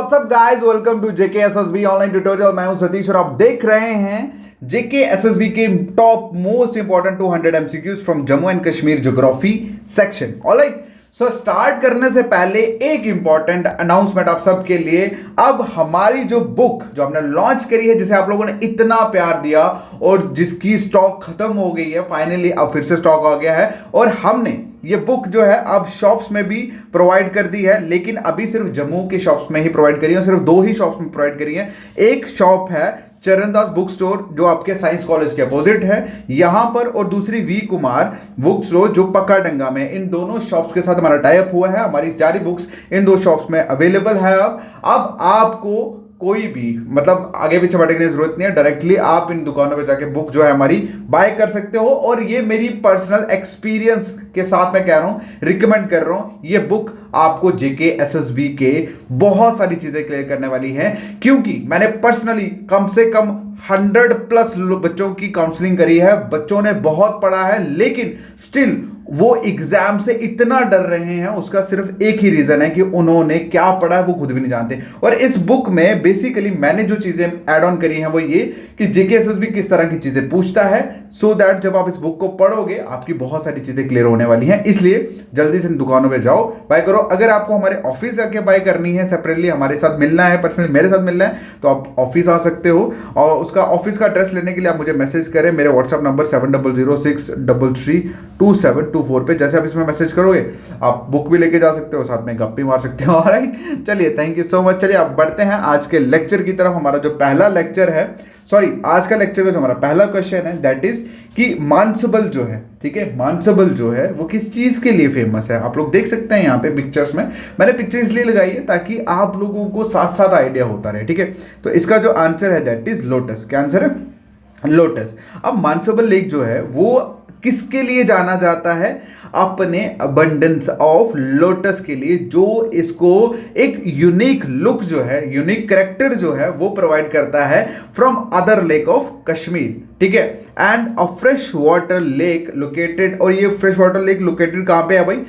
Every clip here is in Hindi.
WhatsApp guys, welcome to JK SSB online tutorial. मैं हूं सतीश और आप देख रहे हैं जेके एसएसबी के top most important 200 MCQs from Jammu and Kashmir geography section. Alright, so start करने से पहले एक इंपॉर्टेंट अनाउंसमेंट आप सबके लिए। अब हमारी जो बुक जो हमने लॉन्च करी है, जिसे आप लोगों ने इतना प्यार दिया और जिसकी स्टॉक खत्म हो गई है, फाइनली अब फिर से स्टॉक आ गया है और हमने ये बुक जो है अब शॉप्स में भी प्रोवाइड कर दी है। लेकिन अभी सिर्फ जम्मू के शॉप्स में ही प्रोवाइड करी है, सिर्फ 2 ही शॉप्स में प्रोवाइड करी है। एक शॉप है चरणदास बुक स्टोर जो आपके साइंस कॉलेज के अपोजिट है यहां पर, और दूसरी वी कुमार बुक स्टोर जो पक्काडंगा में। इन दोनों शॉप्स के साथ हमारा टाई अप हुआ है। हमारी सारी बुक्स इन 2 शॉप्स में अवेलेबल है। अब आपको कोई भी मतलब आगे पीछे भटकने की जरूरत नहीं है, डायरेक्टली आप इन दुकानों पे जाके बुक जो है हमारी बाय कर सकते हो। और ये मेरी पर्सनल एक्सपीरियंस के साथ मैं कह रहा हूं, रिकमेंड कर रहा हूं। ये बुक आपको जेके एसएसबी के बहुत सारी चीजें क्लियर करने वाली है, क्योंकि मैंने पर्सनली कम से कम 100+ बच्चों की काउंसलिंग करी है। बच्चों ने बहुत पढ़ा है, लेकिन स्टिल वो एग्जाम से इतना डर रहे हैं। उसका सिर्फ एक ही रीजन है कि उन्होंने क्या पढ़ा है वो खुद भी नहीं जानते। और इस बुक में बेसिकली मैंने जो चीजें ऐड ऑन करी हैं वो ये कि जेके एसएसबी किस तरह की चीजें पूछता है, सो दैट जब आप इस बुक को पढ़ोगे आपकी बहुत सारी चीजें क्लियर होने वाली हैं। इसलिए जल्दी से इन दुकानों पे जाओ, बाय करो। अगर आपको हमारे ऑफिस जाके बाय करनी है, सेपरेटली हमारे साथ मिलना है, पर्सनली मेरे साथ मिलना है, तो आप ऑफिस आ सकते हो। और उसका ऑफिस का एड्रेस लेने के लिए आप मुझे मैसेज करें। मेरे व्हाट्सएप नंबर 7006332724 पे। जैसे आप इसमें मैसेज करोगे आप बुक भी लेके जा सकते हो, साथ में गप भी मार सकते हो। ऑलराइट, चलिए थैंक यू सो मच। चलिए आप बढ़ते हैं आज के लेक्चर की तरफ। हमारा जो पहला लेक्चर है, आज का लेक्चर का जो हमारा पहला क्वेश्चन है दैट इज कि मानसबल जो है, ठीक है, मानसबल जो है वो किस चीज के लिए फेमस है। आप लोग देख सकते हैं यहाँ पे पिक्चर्स में। मैंने पिक्चर इसलिए लगाई है ताकि आप लोगों को साथ साथ आइडिया होता रहे, ठीक है। तो इसका जो आंसर है दैट इज लोटस। क्या आंसर है? लोटस। अब मानसबल लेक जो है वो किसके लिए जाना जाता है? अपने अबंडेंस ऑफ लोटस के लिए, जो इसको एक यूनिक लुक जो है, यूनिक कैरेक्टर जो है वो प्रोवाइड करता है from other lake of Kashmir, ठीक है। And a fresh water lake located, और ये फ्रेश वाटर लेक लोकेटेड कहां पे है भाई?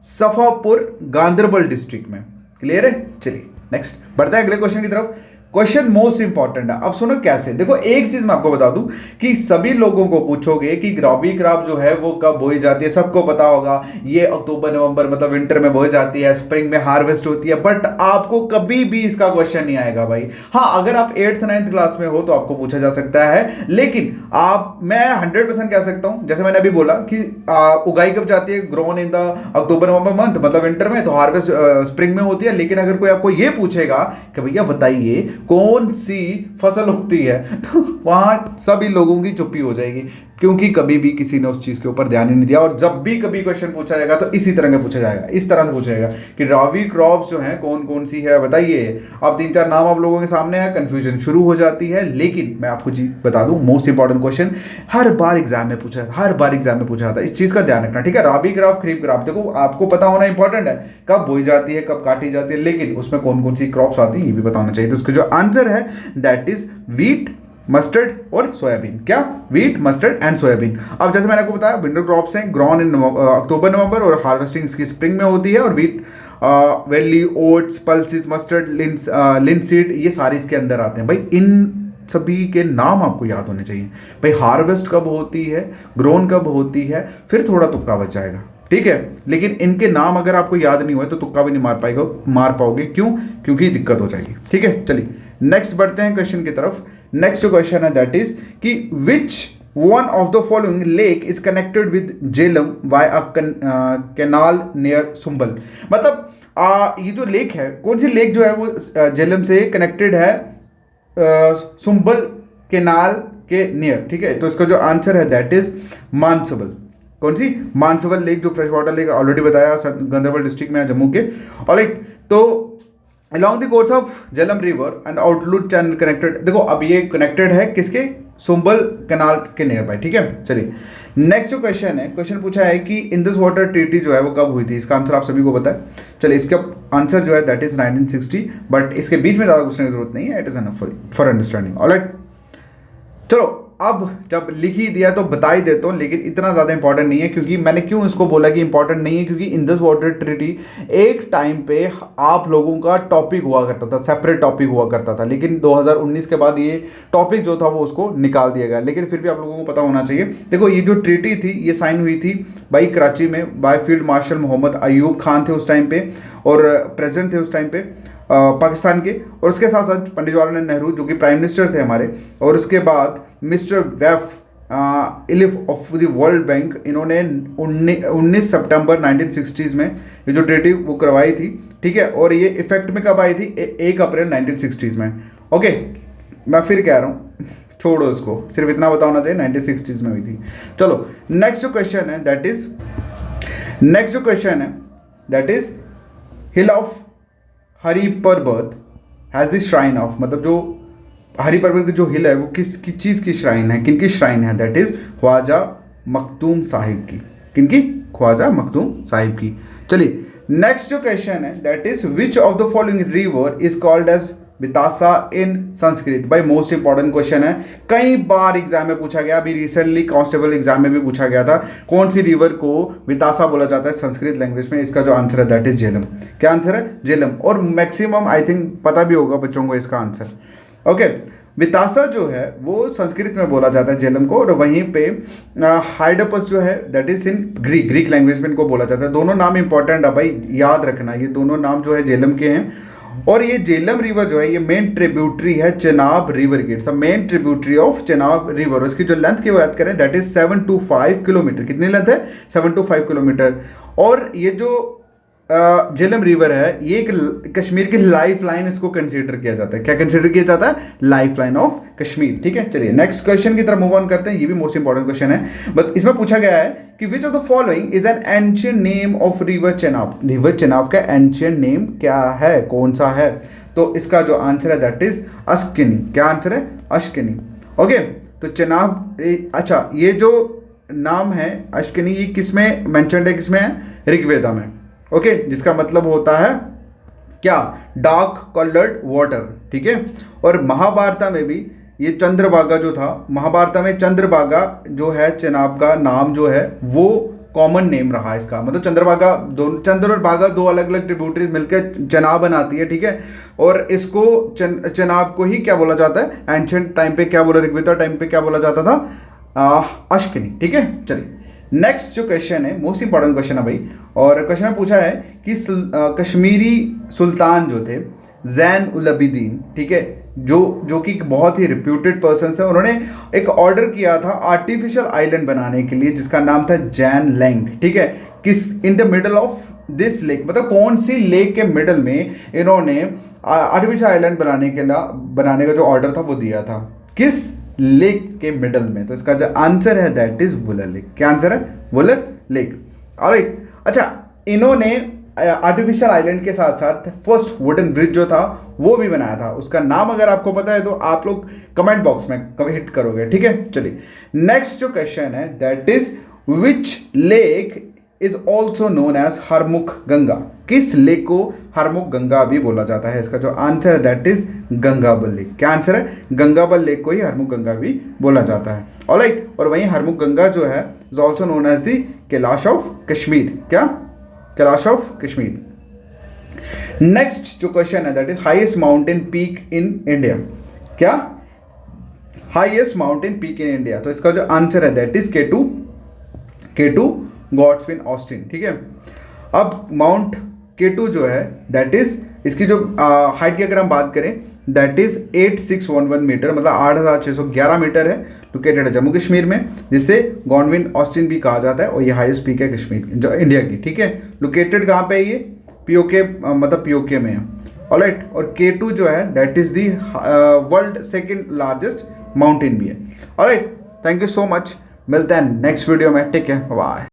सफापुर, गांधरबल डिस्ट्रिक्ट में। क्लियर है? चलिए नेक्स्ट बढ़ते हैं अगले क्वेश्चन की तरफ। क्वेश्चन मोस्ट इंपॉर्टेंट है। अब सुनो कैसे। देखो, एक चीज मैं आपको बता दूं कि सभी लोगों को पूछोगे कि रबी क्रॉप जो है वो कब बोई जाती है, सबको पता होगा ये अक्टूबर नवंबर मतलब विंटर में बोई जाती है, स्प्रिंग में हार्वेस्ट होती है। बट आपको कभी भी इसका क्वेश्चन नहीं आएगा भाई। हाँ, अगर आप 8th 9th क्लास में हो तो आपको पूछा जा सकता है, लेकिन मैं 100% कह सकता हूं, जैसे मैंने अभी बोला कि उगाई कब जाती है, grown in the October November month मतलब विंटर में, तो हार्वेस्ट स्प्रिंग में होती है। लेकिन अगर कोई आपको ये पूछेगा कि भैया बताइए कौन सी फसल उगती है, तो वहां सभी लोगों की चुप्पी हो जाएगी, क्योंकि कभी भी किसी ने उस चीज के ऊपर ध्यान ही नहीं दिया। और जब भी कभी क्वेश्चन पूछा जाएगा तो इसी तरह का पूछा जाएगा, इस तरह से पूछा जाएगा कि रबी क्रॉप्स जो है कौन कौन सी है बताइए। अब 3-4 नाम आप लोगों के सामने है, कंफ्यूजन शुरू हो जाती है। लेकिन मैं आपको जी बता दूं, मोस्ट इंपॉर्टेंट क्वेश्चन हर बार एग्जाम में पूछा जाता है। इस चीज का ध्यान रखना, ठीक है। रबी क्रॉप, खरीफ क्रॉप, देखो आपको पता होना इंपॉर्टेंट है, कब बोई जाती है, कब काटी जाती है, लेकिन उसमें कौन कौन सी क्रॉप्स आती है ये भी बताना चाहिए। तो इसका जो आंसर है दैट इज व्हीट, मस्टर्ड और सोयाबीन। क्या? Wheat, mustard and soybean. अब जैसे मैंने आपको बताया विंटर क्रॉप्स हैं, ग्रोन इन अक्टूबर नवंबर, और हार्वेस्टिंग इसकी स्प्रिंग में होती है। और व्हीट, वेली, ओट्स, पल्सेस, मस्टर्ड, लिनसीड, ये सारे इसके अंदर आते हैं भाई। इन सभी के नाम आपको याद होने चाहिए भाई। हार्वेस्ट कब होती है, ग्रोन कब होती है, फिर थोड़ा तुक्का बच जाएगा, ठीक है। लेकिन इनके नाम अगर आपको याद नहीं हुए तो तुक्का भी नहीं मार पाओगे। क्यों? क्योंकि दिक्कत हो जाएगी, ठीक है। चलिए नेक्स्ट बढ़ते हैं क्वेश्चन की तरफ। नेक्स्ट जो क्वेश्चन है दैट इज कि which one of the following lake is connected with Jhelum by a canal near Sumbal. मतलब ये जो लेक है, कौन सी लेक जो है वो झेलम से कनेक्टेड है सुंबल कैनाल के नियर, ठीक है। तो इसका जो आंसर है दैट इज मानसबल। कौन सी? मानसबल लेक, जो फ्रेश वाटर लेक ऑलरेडी बताया, गांधरबल डिस्ट्रिक्ट में है, जम्मू के। ऑलराइट, तो along the course of Jhelum river and outlet channel connected, देखो अब ये कनेक्टेड है किसके? सुंबल कैनाल के नियर बाय, ठीक है। चलिए नेक्स्ट जो क्वेश्चन है, क्वेश्चन पूछा है कि इंदस वाटर ट्रीटी जो है वो कब हुई थी। इसका आंसर आप सभी को पता है। चलिए इसका आंसर जो है दैट इज 1960, बट इसके बीच में ज़्यादा पूछने की जरूरत नहीं है, it is enough for understanding. Alright, चलो अब जब लिख ही दिया तो बता ही देता हूँ, लेकिन इतना ज़्यादा इंपॉर्टेंट नहीं है। क्योंकि मैंने क्यों इसको बोला कि इंपॉर्टेंट नहीं है, क्योंकि इंडस वाटर ट्रीटी एक टाइम पे आप लोगों का टॉपिक हुआ करता था, सेपरेट टॉपिक हुआ करता था, लेकिन 2019 के बाद ये टॉपिक जो था वो उसको निकाल दिया गया। लेकिन फिर भी आप लोगों को पता होना चाहिए। देखो ये जो ट्रीटी थी ये साइन हुई थी बाई कराची में by field marshal Mohammad Ayub Khan थे उस टाइम पे, और प्रेसिडेंट थे उस टाइम पे पाकिस्तान के। और उसके साथ साथ पंडित जवाहरलाल नेहरू जो कि प्राइम मिनिस्टर थे हमारे, और उसके बाद मिस्टर वेफ इलिफ ऑफ द वर्ल्ड बैंक, इन्होंने 19 सितंबर 1960s में ये जो ट्रीटी वो करवाई थी, ठीक है। और ये इफेक्ट में कब आई थी? 1 अप्रैल 1960s में। ओके, मैं फिर कह रहा हूँ छोड़ो इसको, सिर्फ इतना बता होना चाहिए 1960s में हुई थी। चलो नेक्स्ट जो क्वेश्चन है दैट इज हिल ऑफ हरी पर्वत हैज़ द श्राइन ऑफ, मतलब जो हरी पर्वत की जो हिल है वो किस चीज़ की श्राइन है, किन की श्राइन है? दैट इज ख्वाजा मखदूम साहिब की। किनकी? ख्वाजा मखदूम साहिब की। चलिए नेक्स्ट जो क्वेश्चन है that is which of the following river is called as बितासा इन संस्कृत। भाई मोस्ट इंपॉर्टेंट क्वेश्चन है, कई बार एग्जाम में पूछा गया, अभी रिसेंटली कांस्टेबल एग्जाम में भी पूछा गया था, कौन सी रिवर को बितासा बोला जाता है संस्कृत लैंग्वेज में? इसका जो आंसर है दैट इज झेलम। क्या आंसर है? झेलम। और मैक्सिमम आई थिंक पता भी होगा बच्चों को इसका आंसर। ओके, बितासा जो है वो संस्कृत में बोला जाता है झेलम को, और वहीं पे हाइडपस जो है that is in Greek language में इनको बोला जाता है। दोनों नाम इंपॉर्टेंट है भाई, याद रखना, ये दोनों नाम जो है झेलम के हैं। और ये झेलम रिवर जो है ये मेन ट्रिब्यूटरी है चेनाब रिवर की, it's a main tributary of Chenab river. उसकी जो लेंथ की बात करें दैट इज 725 किलोमीटर। कितनी लेंथ है? 725 किलोमीटर। और ये जो झेलम रिवर है ये एक कश्मीर की लाइफ लाइन इसको कंसीडर किया जाता है। क्या कंसीडर किया जाता है? Life line of Kashmir. ठीक है, चलिए नेक्स्ट क्वेश्चन की तरफ मूव ऑन करते हैं। ये भी मोस्ट इंपॉर्टेंट क्वेश्चन है, बट इसमें पूछा गया है कि विच of the following is an ancient name of river Chenab. River Chenab का एंशिएंट नेम क्या है, कौन सा है? तो इसका जो आंसर है दैट इज अश्किनी। क्या आंसर है? अश्किनी। ओके, तो चेनाब, अच्छा ये जो नाम है अश्किनी ये किसमें मेंशन्ड है? किसमें है? ऋग्वेदा में। ओके, जिसका मतलब होता है क्या? Dark coloured water. ठीक है, और महाभारत में भी ये चंद्रभागा जो था, महाभारत में चंद्रभागा जो है चेनाब का नाम जो है वो कॉमन नेम रहा इसका। मतलब चंद्रभागा, चंद्र और भागा दो अलग अलग ट्रिब्यूटरीज मिलकर चेनाब बनाती है। ठीक है, और इसको चेनाब को ही क्या बोला जाता है? एंशिएंट टाइम पे क्या बोला, ऋग्वेदा टाइम पे क्या बोला जाता था? अश्किनी। ठीक है, चलिए नेक्स्ट जो क्वेश्चन है मोस्ट इंपॉर्टेंट क्वेश्चन है भाई, और क्वेश्चन में पूछा है कि कश्मीरी सुल्तान जो थे जैन उल अबिदीन, ठीक है, जो कि बहुत ही रिप्यूटेड पर्सन है, उन्होंने एक ऑर्डर किया था आर्टिफिशियल आइलैंड बनाने के लिए जिसका नाम था जैन लैंग। ठीक है, किस in the middle of this lake, मतलब कौन सी लेक के मिडल में इन्होंने आर्टिफिशियल आइलैंड बनाने का जो ऑर्डर था वो दिया था? किस लेक के मिडल में? तो इसका जो आंसर है दैट इज वुलर लेक। क्या आंसर है? वुलर लेक। ऑलराइट, अच्छा इन्होंने आर्टिफिशियल आइलैंड के साथ साथ फर्स्ट वुडन ब्रिज जो था वो भी बनाया था। उसका नाम अगर आपको पता है तो आप लोग कमेंट बॉक्स में कभी हिट करोगे। ठीक है, चलिए नेक्स्ट जो क्वेश्चन है that is which lake is also known as Harmukh Ganga. किस लेक को हरमुख गंगा भी बोला जाता है? इसका जो आंसर है दैट इज गंगाबल लेक। क्या आंसर है? गंगाबल लेक को ही हरमुख गंगा भी बोला जाता है। ऑलराइट, और वहीं हरमुख गंगा जो है is also known as the Kailash of Kashmir. क्या? कैलाश ऑफ कश्मीर। नेक्स्ट जो क्वेश्चन है that is highest mountain peak in India. क्या? Highest mountain peak in India. तो इसका जो आंसर है दैट इज K2 गॉड्सविन ऑस्टिन। ठीक है, अब माउंट K2 जो है दैट इज इसकी जो हाइट की अगर हम बात करें दैट इज 8611 मीटर, मतलब 8611 मीटर है। लोकेटेड है जम्मू कश्मीर में, जिसे गॉडविन ऑस्टिन भी कहा जाता है, और ये हाईएस्ट पीक है कश्मीर जो इंडिया की। ठीक है, लोकेटेड कहाँ पे है ये? POK, मतलब POK में है। ऑलराइट, और K2 जो है that is the world second largest mountain भी है। Alright, thank you so much, मिलते हैं नेक्स्ट वीडियो में। Take care, bye.